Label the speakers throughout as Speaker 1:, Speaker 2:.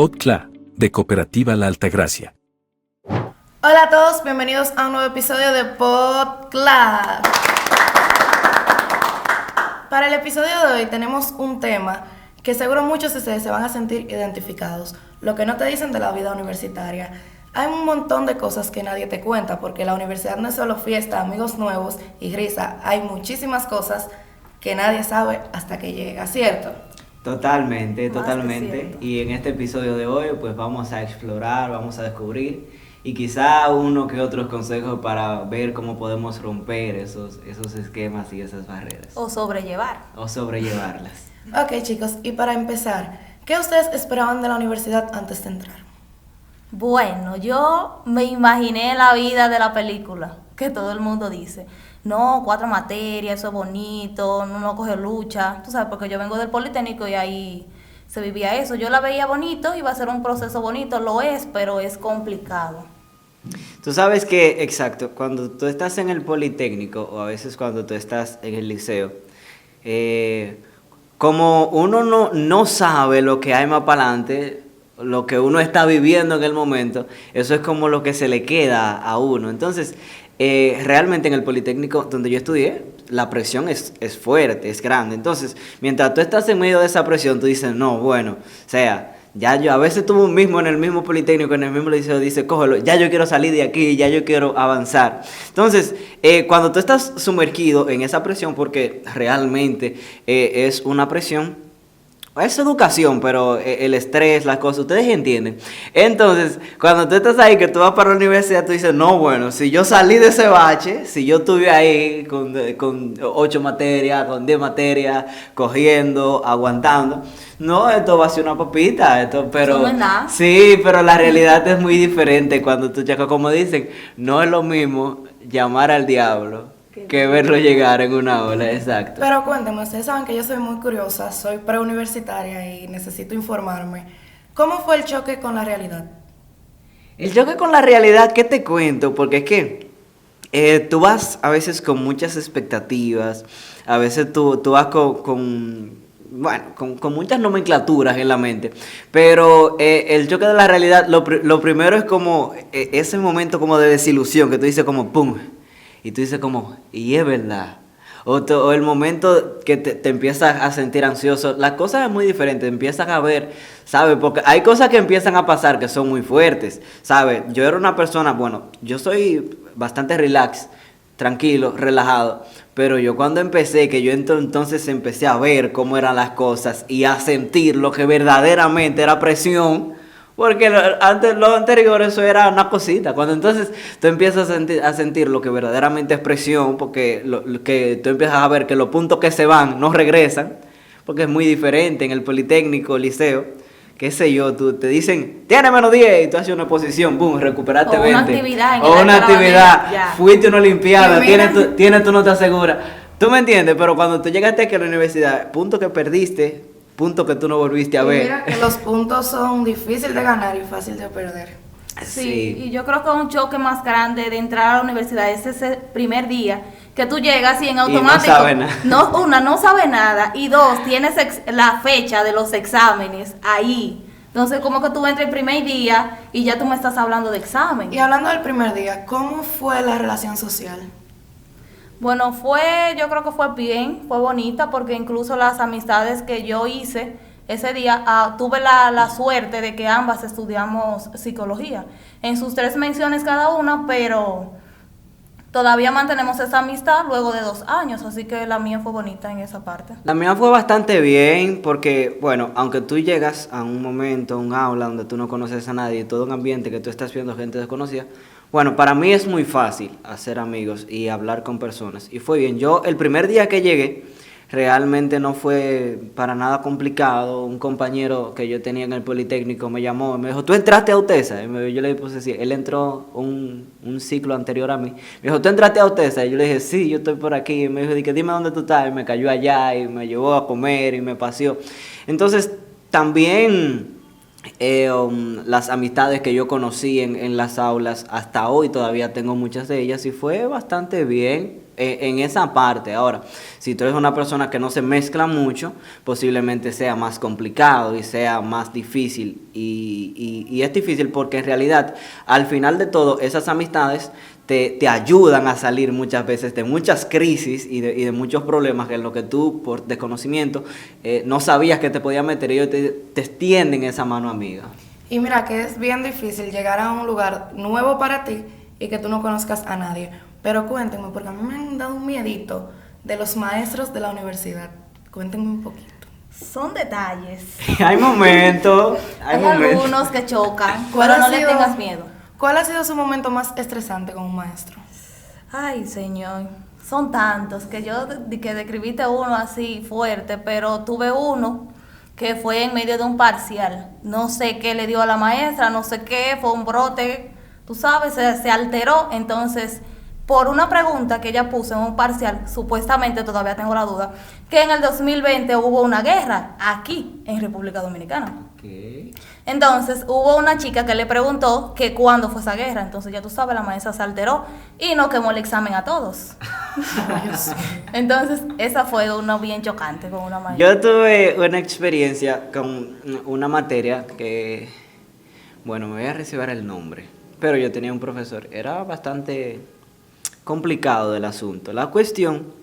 Speaker 1: PodCla, de Cooperativa La Altagracia.
Speaker 2: Hola a todos, bienvenidos a un nuevo episodio de PodCla. Para el episodio de hoy tenemos un tema que seguro muchos de ustedes se van a sentir identificados, lo que no te dicen de la vida universitaria. Hay un montón de cosas que nadie te cuenta, porque la universidad no es solo fiesta, amigos nuevos y risa, hay muchísimas cosas que nadie sabe hasta que llega, ¿cierto?
Speaker 3: Totalmente. Y en este episodio de hoy pues vamos a explorar, vamos a descubrir y quizá uno que otros consejos para ver cómo podemos romper esos esquemas y esas barreras.
Speaker 4: O sobrellevarlas.
Speaker 2: Ok chicos, y para empezar, ¿qué ustedes esperaban de la universidad antes de entrar?
Speaker 4: Bueno, yo me imaginé la vida de la película, que todo el mundo dice. No, 4 materias, eso es bonito, no coge lucha. Tú sabes, porque yo vengo del Politécnico y ahí se vivía eso. Yo la veía bonito, iba a ser un proceso bonito, lo es, pero es complicado.
Speaker 3: Tú sabes que, exacto, cuando tú estás en el Politécnico o a veces cuando tú estás en el liceo, como uno no sabe lo que hay más para adelante, lo que uno está viviendo en el momento, eso es como lo que se le queda a uno. Entonces, realmente en el Politécnico donde yo estudié, la presión es fuerte, es grande. Entonces, mientras tú estás en medio de esa presión, tú dices, no, bueno, o sea, ya yo, a veces tú mismo en el mismo Politécnico, en el mismo liceo, dices, cógelo, ya yo quiero salir de aquí, ya yo quiero avanzar. Entonces, cuando tú estás sumergido en esa presión, porque realmente es una presión, es educación, pero el estrés, las cosas, ustedes entienden. Entonces, cuando tú estás ahí, que tú vas para la universidad, tú dices, no, bueno, si yo salí de ese bache, si yo estuve ahí con 8 materias, con 10 materias, cogiendo, aguantando, no, esto va a ser una papita, pero
Speaker 4: no es nada.
Speaker 3: Sí, pero la realidad es muy diferente cuando tú checas, como dicen, no es lo mismo llamar al diablo que verlo llegar en una ola, exacto.
Speaker 2: Pero cuéntenme, ustedes saben que yo soy muy curiosa, soy preuniversitaria y necesito informarme. ¿Cómo fue el choque con la realidad?
Speaker 3: El choque con la realidad, ¿qué te cuento? Porque es que tú vas a veces con muchas expectativas, a veces tú vas con muchas nomenclaturas en la mente, pero el choque de la realidad, lo primero es como ese momento como de desilusión, que tú dices como ¡pum! Y tú dices como, y es verdad. O el momento que te empiezas a sentir ansioso. Las cosas es muy diferente, empiezas a ver, ¿sabes? Porque hay cosas que empiezan a pasar que son muy fuertes, ¿sabes? Yo era una persona, bueno, yo soy bastante relax, tranquilo, relajado. Pero yo cuando empecé, que yo entonces empecé a ver cómo eran las cosas y a sentir lo que verdaderamente era presión. Porque lo anterior eso era una cosita. Cuando entonces tú empiezas a sentir lo que verdaderamente es presión, porque que tú empiezas a ver que los puntos que se van no regresan, porque es muy diferente en el Politécnico, liceo, qué sé yo, tú te dicen, tienes menos 10 y tú haces una exposición, boom, recuperaste 20.
Speaker 4: O una actividad,
Speaker 3: fuiste a una olimpiada, tienes tu nota segura. ¿Tú me entiendes? Pero cuando tú llegaste aquí a la universidad, punto que perdiste, punto que tú no volviste a ver.
Speaker 2: Mira que los puntos son difíciles de ganar y fácil de perder.
Speaker 4: Sí, y yo creo que un choque más grande de entrar a la universidad es ese primer día que tú llegas y en automático
Speaker 3: y no sabes nada.
Speaker 4: No sabe nada, y 2, tienes la fecha de los exámenes ahí. Entonces como que tú entras el primer día y ya tú me estás hablando de examen.
Speaker 2: Y hablando del primer día, ¿cómo fue la relación social?
Speaker 4: Bueno, yo creo que fue bien, fue bonita, porque incluso las amistades que yo hice ese día, tuve la suerte de que ambas estudiamos psicología, en sus 3 menciones cada una, pero todavía mantenemos esa amistad luego de 2 años, así que la mía fue bonita en esa parte.
Speaker 3: La mía fue bastante bien porque, bueno, aunque tú llegas a un momento, a un aula donde tú no conoces a nadie, todo un ambiente que tú estás viendo gente desconocida, bueno, para mí es muy fácil hacer amigos y hablar con personas. Y fue bien. Yo, el primer día que llegué, realmente no fue para nada complicado. Un compañero que yo tenía en el Politécnico me llamó y me dijo, ¿tú entraste a UTESA? Yo le puse así, él entró un ciclo anterior a mí. Me dijo, ¿tú entraste a UTESA? Y yo le dije, sí, yo estoy por aquí. Y me dijo, dime dónde tú estás. Y me cayó allá y me llevó a comer y me paseó. Entonces, también las amistades que yo conocí en las aulas, hasta hoy todavía tengo muchas de ellas y fue bastante bien. en esa parte. Ahora, si tú eres una persona que no se mezcla mucho, posiblemente sea más complicado y sea más difícil. Y es difícil porque en realidad, al final de todo, esas amistades te ayudan a salir muchas veces de muchas crisis y de muchos problemas en lo que tú, por desconocimiento, no sabías que te podías meter. Ellos te extienden esa mano amiga.
Speaker 2: Y mira que es bien difícil llegar a un lugar nuevo para ti y que tú no conozcas a nadie. Pero cuéntenme, porque a mí me han dado un miedito de los maestros de la universidad. Cuéntenme un poquito.
Speaker 4: Son detalles.
Speaker 3: Hay momentos,
Speaker 4: Hay algunos que chocan, pero no le tengas miedo.
Speaker 2: ¿Cuál ha sido su momento más estresante con un maestro?
Speaker 4: Ay, señor, son tantos que yo que describiste uno así fuerte, pero tuve uno que fue en medio de un parcial. No sé qué le dio a la maestra, no sé qué, fue un brote, tú sabes, se alteró. Entonces, por una pregunta que ella puso en un parcial, supuestamente, todavía tengo la duda, que en el 2020 hubo una guerra aquí, en República Dominicana.
Speaker 3: Okay.
Speaker 4: Entonces, hubo una chica que le preguntó que cuándo fue esa guerra. Entonces, ya tú sabes, la maestra se alteró y nos quemó el examen a todos. Entonces, esa fue una bien chocante con una maestra.
Speaker 3: Yo tuve una experiencia con una materia que, bueno, me voy a reservar el nombre, pero yo tenía un profesor, era bastante complicado el asunto. La cuestión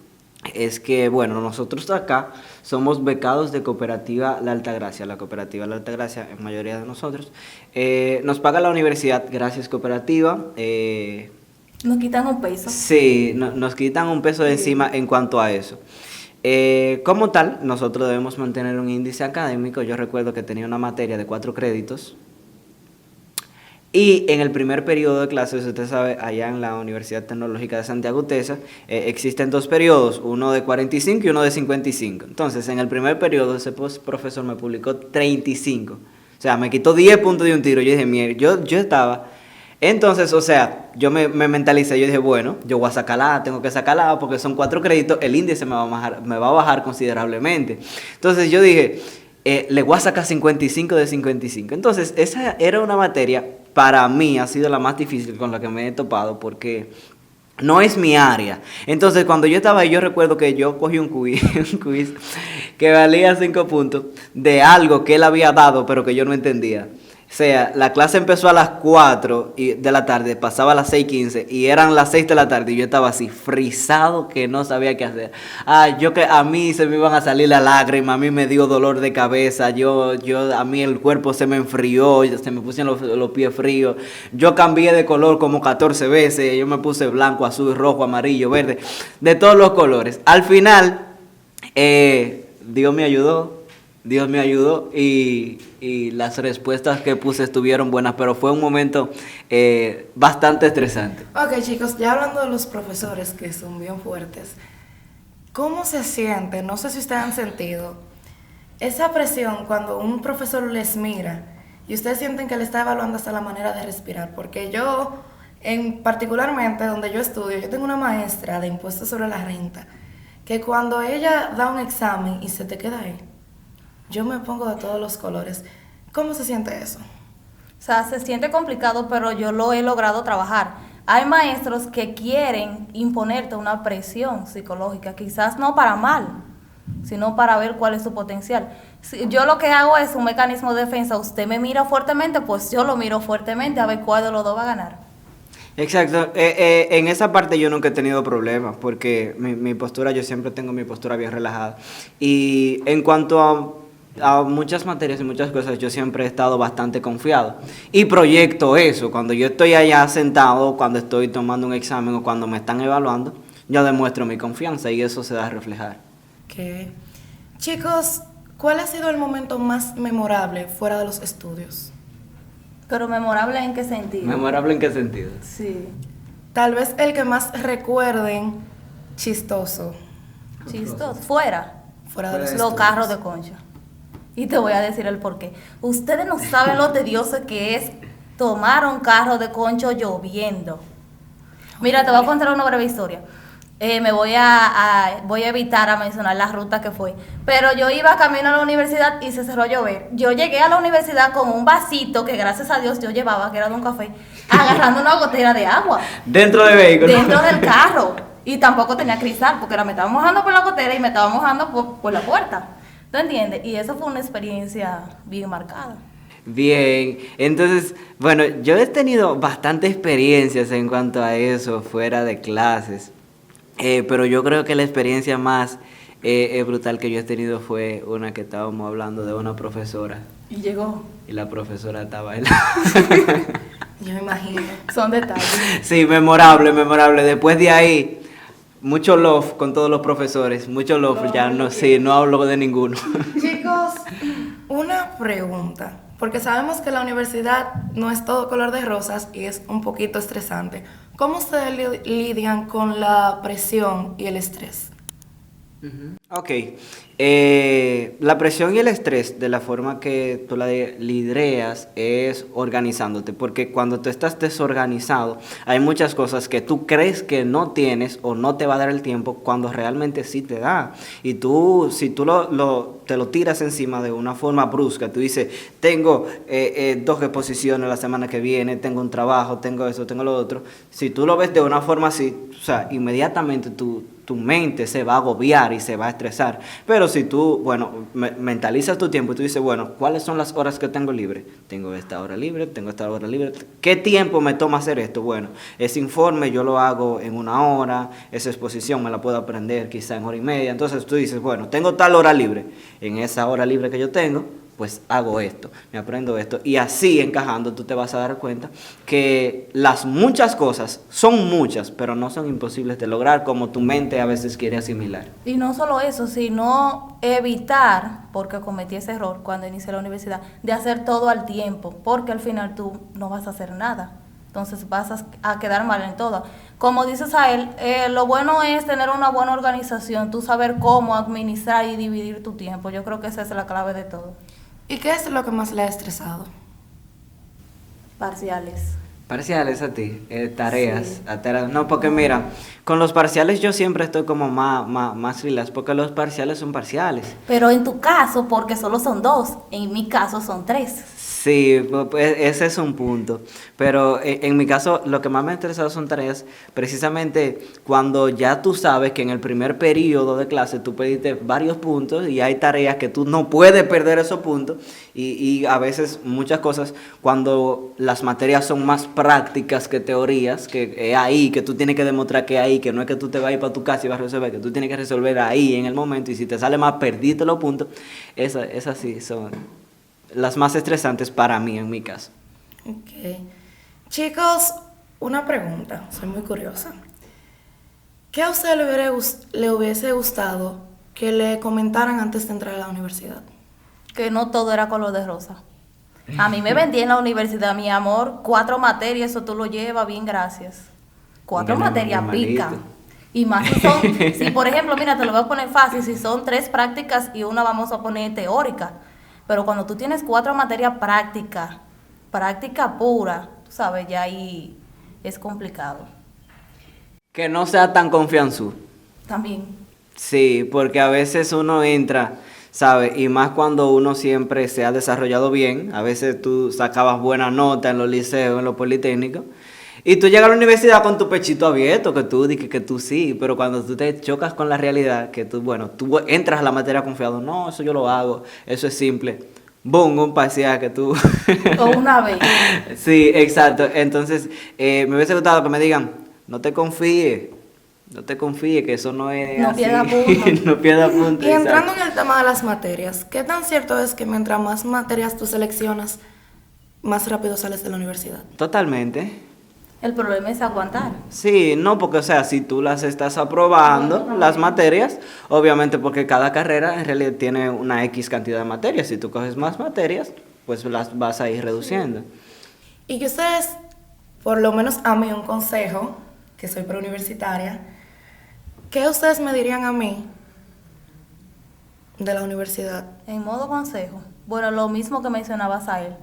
Speaker 3: es que, bueno, nosotros acá somos becados de Cooperativa La Altagracia. La Cooperativa La Altagracia, en mayoría de nosotros, nos paga la universidad, gracias Cooperativa.
Speaker 4: Nos quitan un peso.
Speaker 3: Sí, nos quitan un peso de encima en cuanto a eso. Como tal, nosotros debemos mantener un índice académico. Yo recuerdo que tenía una materia de 4 créditos. Y en el primer periodo de clases, usted sabe, allá en la Universidad Tecnológica de Santiago UTESA, existen 2 periodos, uno de 45 y uno de 55. Entonces, en el primer periodo, ese profesor me publicó 35. O sea, me quitó 10 puntos de un tiro. Yo dije, mierda, yo estaba... Entonces, o sea, yo me mentalicé, yo dije, bueno, yo voy a sacarla, tengo que sacarla porque son 4 créditos, el índice me va a bajar considerablemente. Entonces yo dije, le voy a sacar 55 de 55. Entonces, esa era una materia, para mí ha sido la más difícil con la que me he topado porque no es mi área. Entonces, cuando yo estaba ahí, yo recuerdo que yo cogí un quiz, un quiz que valía 5 puntos de algo que él había dado, pero que yo no entendía. O sea, la clase empezó a las 4 de la tarde, pasaba a las 6:15 y eran las 6 de la tarde y yo estaba así, frisado, que no sabía qué hacer. A mí se me iban a salir las lágrimas, a mí me dio dolor de cabeza, a mí el cuerpo se me enfrió, se me pusieron los pies fríos. Yo cambié de color como 14 veces, yo me puse blanco, azul, rojo, amarillo, verde, de todos los colores. Al final, Dios me ayudó y las respuestas que puse estuvieron buenas, pero fue un momento bastante estresante.
Speaker 2: Ok, chicos, ya hablando de los profesores que son bien fuertes, ¿cómo se siente? No sé si ustedes han sentido esa presión cuando un profesor les mira y ustedes sienten que le está evaluando hasta la manera de respirar. Porque yo, particularmente donde yo estudio, yo tengo una maestra de impuestos sobre la renta que cuando ella da un examen y se te queda ahí, yo me pongo de todos los colores. ¿Cómo se siente eso?
Speaker 4: O sea, se siente complicado, pero yo lo he logrado trabajar. Hay maestros que quieren imponerte una presión psicológica, quizás no para mal, sino para ver cuál es su potencial. Si yo lo que hago es un mecanismo de defensa. Usted me mira fuertemente, pues yo lo miro fuertemente a ver cuál de los dos va a ganar.
Speaker 3: Exacto, en esa parte yo nunca he tenido problemas porque mi postura, yo siempre tengo mi postura bien relajada. Y en cuanto a muchas materias y muchas cosas, yo siempre he estado bastante confiado. Y proyecto eso, cuando yo estoy allá sentado, cuando estoy tomando un examen o cuando me están evaluando, yo demuestro mi confianza y eso se da a reflejar.
Speaker 2: Okay. Chicos, ¿cuál ha sido el momento más memorable fuera de los estudios?
Speaker 4: Pero memorable ¿en qué sentido?
Speaker 3: ¿Memorable en qué sentido?
Speaker 4: Sí.
Speaker 2: Tal vez el que más recuerden chistoso.
Speaker 4: Chistoso. Fuera
Speaker 2: Fuera de los
Speaker 4: los
Speaker 2: estudios.
Speaker 4: carros de concha. Y te voy a decir el porqué. Ustedes no saben lo tedioso que es tomar un carro de concho lloviendo. Mira, te voy a contar una breve historia. Voy a evitar a mencionar la ruta que fue. Pero yo iba camino a la universidad y se cerró a llover. Yo llegué a la universidad con un vasito que gracias a Dios yo llevaba, que era de un café, agarrando una gotera de agua.
Speaker 3: Dentro del vehículo.
Speaker 4: Dentro del carro. Y tampoco tenía cristal, porque me estaba mojando por la gotera y me estaba mojando por la puerta. ¿Tú entiendes? Y eso fue una experiencia bien marcada.
Speaker 3: Bien, entonces, bueno, yo he tenido bastantes experiencias en cuanto a eso fuera de clases, pero yo creo que la experiencia más brutal que yo he tenido fue una que estábamos hablando de una profesora
Speaker 4: Y llegó.
Speaker 3: y la profesora estaba ahí.
Speaker 2: Yo me imagino.
Speaker 4: Son detalles.
Speaker 3: Sí, memorable, memorable. Después de ahí, mucho love con todos los profesores, mucho love, ya no, sí, no hablo de ninguno.
Speaker 2: Chicos, una pregunta, porque sabemos que la universidad no es todo color de rosas y es un poquito estresante. ¿Cómo ustedes lidian con la presión y el estrés?
Speaker 3: Ok, la presión y el estrés, de la forma que tú la lidias es organizándote, porque cuando tú estás desorganizado, hay muchas cosas que tú crees que no tienes o no te va a dar el tiempo cuando realmente sí te da. Y tú, si tú te lo tiras encima de una forma brusca, tú dices, tengo 2 exposiciones la semana que viene, tengo un trabajo, tengo eso, tengo lo otro. Si tú lo ves de una forma así, o sea, inmediatamente tu mente se va a agobiar y se va a estresar. Pero si tú, bueno, mentalizas tu tiempo y tú dices, bueno, ¿cuáles son las horas que tengo libre? Tengo esta hora libre, tengo esta hora libre. ¿Qué tiempo me toma hacer esto? Bueno, ese informe yo lo hago en 1 hora, esa exposición me la puedo aprender quizá en 1 hora y media. Entonces tú dices, bueno, tengo tal hora libre. En esa hora libre que yo tengo, pues hago esto, me aprendo esto. Y así encajando tú te vas a dar cuenta que las muchas cosas son muchas, pero no son imposibles de lograr como tu mente a veces quiere asimilar.
Speaker 4: Y no solo eso, sino evitar, porque cometí ese error cuando inicié la universidad, de hacer todo al tiempo, porque al final tú no vas a hacer nada. Entonces vas a quedar mal en todo. Como dices a él, lo bueno es tener una buena organización, tú saber cómo administrar y dividir tu tiempo. Yo creo que esa es la clave de todo.
Speaker 2: ¿Y qué es lo que más le ha estresado?
Speaker 4: Parciales.
Speaker 3: Parciales a ti, tareas,
Speaker 4: Sí.
Speaker 3: No, porque mira, con los parciales yo siempre estoy como más relax, porque los parciales son parciales.
Speaker 4: Pero en tu caso, porque solo son 2, en mi caso son 3.
Speaker 3: Sí, pues ese es un punto. Pero en mi caso, lo que más me ha interesado son tareas, precisamente cuando ya tú sabes que en el primer periodo de clase tú pediste varios puntos y hay tareas que tú no puedes perder esos puntos. Y a veces muchas cosas, cuando las materias son más prácticas que teorías, que es ahí, que tú tienes que demostrar que es ahí, que no es que tú te vas a ir para tu casa y vas a resolver, que tú tienes que resolver ahí en el momento, y si te sale más, perdiste los puntos. Esas sí son las más estresantes para mí, en mi caso.
Speaker 2: Ok. Chicos, una pregunta, soy muy curiosa. ¿Qué a usted le hubiese gustado que le comentaran antes de entrar a la universidad?
Speaker 4: Que no todo era color de rosa. A mí me vendí en la universidad, mi amor, 4 materias, eso tú lo llevas, bien, gracias. 4
Speaker 3: Bueno,
Speaker 4: materias
Speaker 3: normalito.
Speaker 4: pican. Y más si son, si por ejemplo, mira, te lo voy a poner fácil, si son 3 prácticas y una vamos a poner teórica. Pero cuando tú tienes 4 materias prácticas, práctica pura, tú sabes, ya ahí es complicado.
Speaker 3: Que no sea tan confianzudo.
Speaker 4: También.
Speaker 3: Sí, porque a veces uno entra, ¿sabes? Y más cuando uno siempre se ha desarrollado bien. A veces tú sacabas buena nota en los liceos, en los politécnicos. Y tú llegas a la universidad con tu pechito abierto, que tú dices que tú sí, pero cuando tú te chocas con la realidad, que tú, bueno, tú entras a la materia confiado, no, eso yo lo hago, eso es simple. Boom, un parcial que tú...
Speaker 4: O una vez.
Speaker 3: Sí, exacto. Entonces, me hubiese gustado que me digan, no te confíes, que eso no es
Speaker 4: No
Speaker 3: así.
Speaker 4: pierda punto.
Speaker 3: No pierda punto.
Speaker 2: Y entrando
Speaker 3: exacto.
Speaker 2: en el tema de las materias, ¿qué tan cierto es que mientras más materias tú seleccionas, más rápido sales de la universidad?
Speaker 3: Totalmente.
Speaker 4: El problema es aguantar.
Speaker 3: Sí, no, porque o sea, si tú las estás aprobando, las materias, obviamente porque cada carrera en realidad tiene una X cantidad de materias. Si tú coges más materias, pues las vas a ir reduciendo.
Speaker 2: Y que ustedes, por lo menos a mí, un consejo, que soy preuniversitaria, ¿qué ustedes me dirían a mí de la universidad?
Speaker 4: En modo consejo, bueno, lo mismo que mencionabas a él,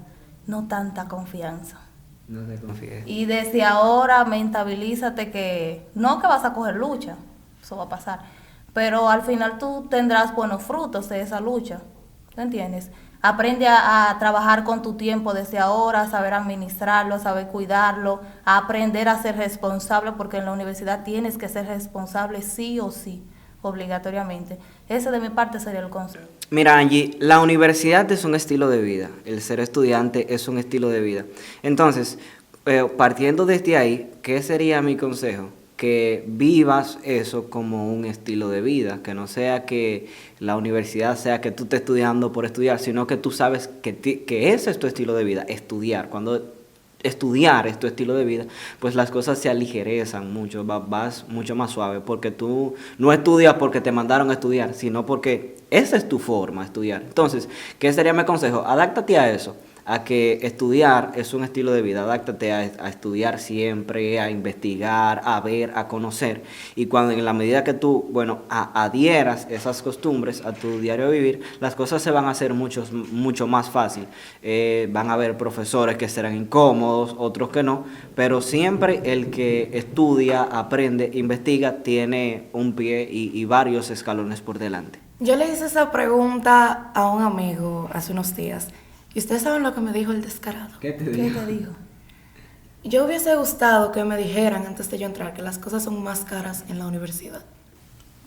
Speaker 4: no tanta confianza.
Speaker 3: No te confíes.
Speaker 4: Y desde ahora mentabilízate que no que vas a coger lucha, eso va a pasar, pero al final tú tendrás buenos frutos de esa lucha. ¿Te entiendes? Aprende a trabajar con tu tiempo desde ahora, a saber administrarlo, a saber cuidarlo, a aprender a ser responsable, porque en la universidad tienes que ser responsable sí o sí, obligatoriamente. Ese de mi parte sería el consejo.
Speaker 3: Mira, Angie, la universidad es un estilo de vida, el ser estudiante es un estilo de vida. Entonces, partiendo desde ahí, ¿qué sería mi consejo? Que vivas eso como un estilo de vida, que no sea que la universidad sea que tú estés estudiando por estudiar, sino que tú sabes que ese es tu estilo de vida, estudiar. Cuando estudiar es tu estilo de vida, pues las cosas se aligerezan mucho, vas mucho más suave, porque tú no estudias porque te mandaron a estudiar, sino porque esa es tu forma de estudiar. Entonces, ¿qué sería mi consejo? Adáptate a eso, a que estudiar es un estilo de vida, adáptate a estudiar siempre, a investigar, a ver, a conocer, y cuando en la medida que tú, adhieras esas costumbres a tu diario vivir, las cosas se van a hacer mucho más fácil. Van a haber profesores que serán incómodos, otros que no, pero siempre el que estudia, aprende, investiga, tiene un pie y varios escalones por delante.
Speaker 2: Yo le hice esa pregunta a un amigo hace unos días. ¿Y ustedes saben lo que me dijo el descarado?
Speaker 3: ¿Qué te
Speaker 4: ¿Qué te dijo?
Speaker 2: Yo hubiese gustado que me dijeran antes de yo entrar que las cosas son más caras en la universidad.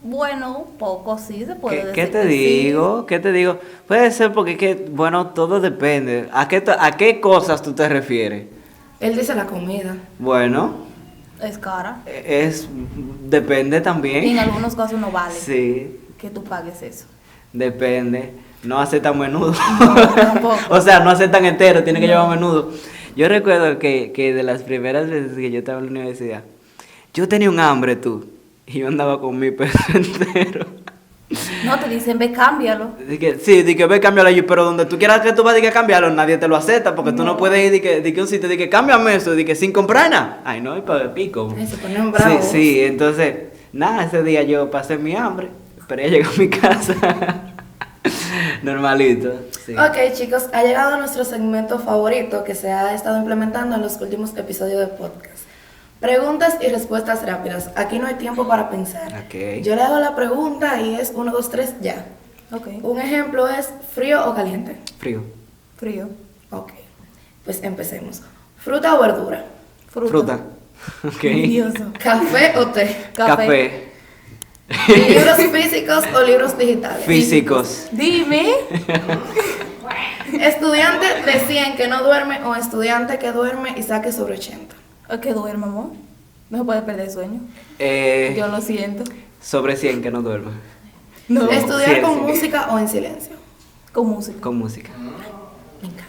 Speaker 4: Bueno, un poco sí se puede decir.
Speaker 3: ¿Qué te
Speaker 4: que
Speaker 3: digo? ¿Qué te digo? Puede ser porque todo depende. ¿A qué cosas tú te refieres?
Speaker 2: Él dice la comida.
Speaker 3: Bueno,
Speaker 4: sí. Es cara.
Speaker 3: depende también.
Speaker 4: Y en algunos casos no vale
Speaker 3: Sí,
Speaker 4: que tú pagues eso.
Speaker 3: depende. No hace tan menudo.
Speaker 4: Tampoco.
Speaker 3: O sea, no hace tan entero, tiene que llevar menudo. Yo recuerdo que de las primeras veces que yo estaba en la universidad, yo tenía un hambre, y yo andaba con mi peso entero.
Speaker 4: No, te dicen, ve, cámbialo.
Speaker 3: Dije, ve, cámbialo allí, pero donde tú quieras que tú vayas a cambiarlo, nadie te lo acepta, porque tú no puedes ir, de que un sitio, cámbiame eso, sin comprar nada. Ay, no, y para pico.
Speaker 2: Ay, se ponen bravos.
Speaker 3: Sí, entonces, nada, ese día yo pasé mi hambre, pero ya llegué a mi casa. Normalito, sí.
Speaker 2: Ok, chicos, ha llegado nuestro segmento favorito que se ha estado implementando en los últimos episodios de podcast. Preguntas y respuestas rápidas. Aquí no hay tiempo para pensar.
Speaker 3: Ok.
Speaker 2: Yo le hago la pregunta y es 1, 2, 3, ya.
Speaker 4: Ok.
Speaker 2: Un ejemplo es frío o caliente.
Speaker 3: Frío.
Speaker 4: Frío.
Speaker 2: Ok, pues empecemos. ¿Fruta o verdura?
Speaker 3: Fruta. Ok.
Speaker 4: Curioso.
Speaker 2: ¿Café o té?
Speaker 3: Café.
Speaker 2: ¿Libros físicos o libros digitales?
Speaker 3: Físicos.
Speaker 4: Dime.
Speaker 2: ¿Estudiante de 100 que no duerme o estudiante que duerme y saque sobre 80?
Speaker 4: Es que duerma, amor. No se puede perder el sueño. Yo lo siento.
Speaker 3: Sobre 100 que no duerma.
Speaker 4: No.
Speaker 2: ¿Estudiar
Speaker 3: Sí,
Speaker 2: con
Speaker 3: sí.
Speaker 2: música o en silencio?
Speaker 4: Con música.
Speaker 3: Con música.
Speaker 2: Me encanta.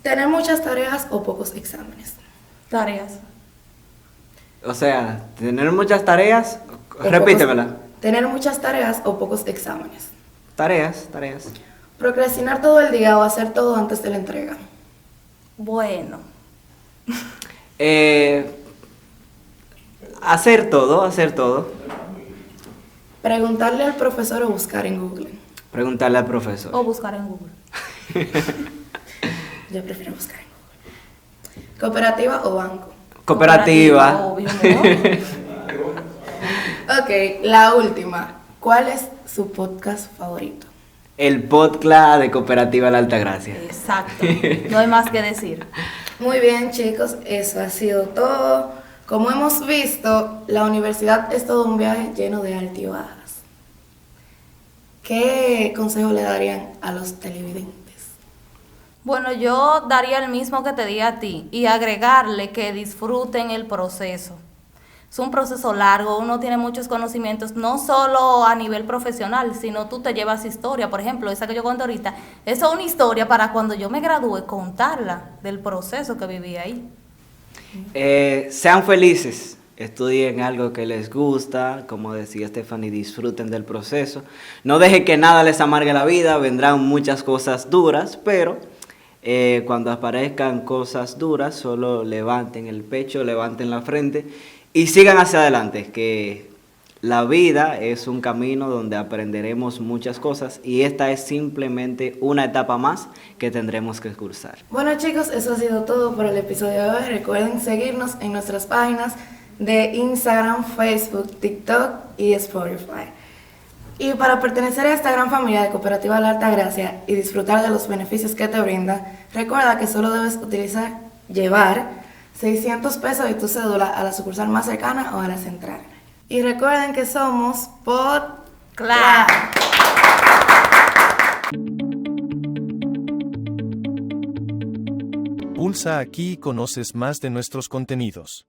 Speaker 2: ¿Tener muchas tareas o pocos exámenes?
Speaker 4: Tareas.
Speaker 3: O sea, tener muchas tareas.
Speaker 2: O
Speaker 3: Repítemela.
Speaker 2: pocos- Tener muchas tareas o pocos exámenes.
Speaker 3: Tareas.
Speaker 2: Procrastinar todo el día o hacer todo antes de la entrega.
Speaker 4: Bueno.
Speaker 3: Hacer todo.
Speaker 2: Preguntarle al profesor o buscar en Google.
Speaker 3: Preguntarle al profesor.
Speaker 4: O buscar en Google.
Speaker 2: Yo prefiero buscar en Google. ¿Cooperativa o banco?
Speaker 3: Cooperativa.
Speaker 4: Obvio, ¿no?
Speaker 2: Ok, la última. ¿Cuál es su podcast favorito?
Speaker 3: El podcast de Cooperativa La Altagracia.
Speaker 4: Exacto. No hay más que decir.
Speaker 2: Muy bien, chicos, eso ha sido todo. Como hemos visto, la universidad es todo un viaje lleno de altibajas. ¿Qué consejo le darían a los televidentes?
Speaker 4: Bueno, yo daría el mismo que te di a ti y agregarle que disfruten el proceso. Es un proceso largo, uno tiene muchos conocimientos, no solo a nivel profesional, sino tú te llevas historia. Por ejemplo, esa que yo cuento ahorita, eso es una historia para cuando yo me gradúe, contarla del proceso que viví ahí.
Speaker 3: Sean felices, estudien algo que les gusta, como decía Stephanie, disfruten del proceso. No dejen que nada les amargue la vida, vendrán muchas cosas duras, pero cuando aparezcan cosas duras, solo levanten el pecho, levanten la frente y sigan hacia adelante, que la vida es un camino donde aprenderemos muchas cosas y esta es simplemente una etapa más que tendremos que cursar.
Speaker 2: Bueno, chicos, eso ha sido todo por el episodio de hoy. Recuerden seguirnos en nuestras páginas de Instagram, Facebook, TikTok y Spotify. Y para pertenecer a esta gran familia de Cooperativa La Altagracia y disfrutar de los beneficios que te brinda, recuerda que solo debes llevar 600 pesos de tu cédula a la sucursal más cercana o a la central. Y recuerden que somos
Speaker 4: Claro.
Speaker 5: Pulsa aquí y conoces más de nuestros contenidos.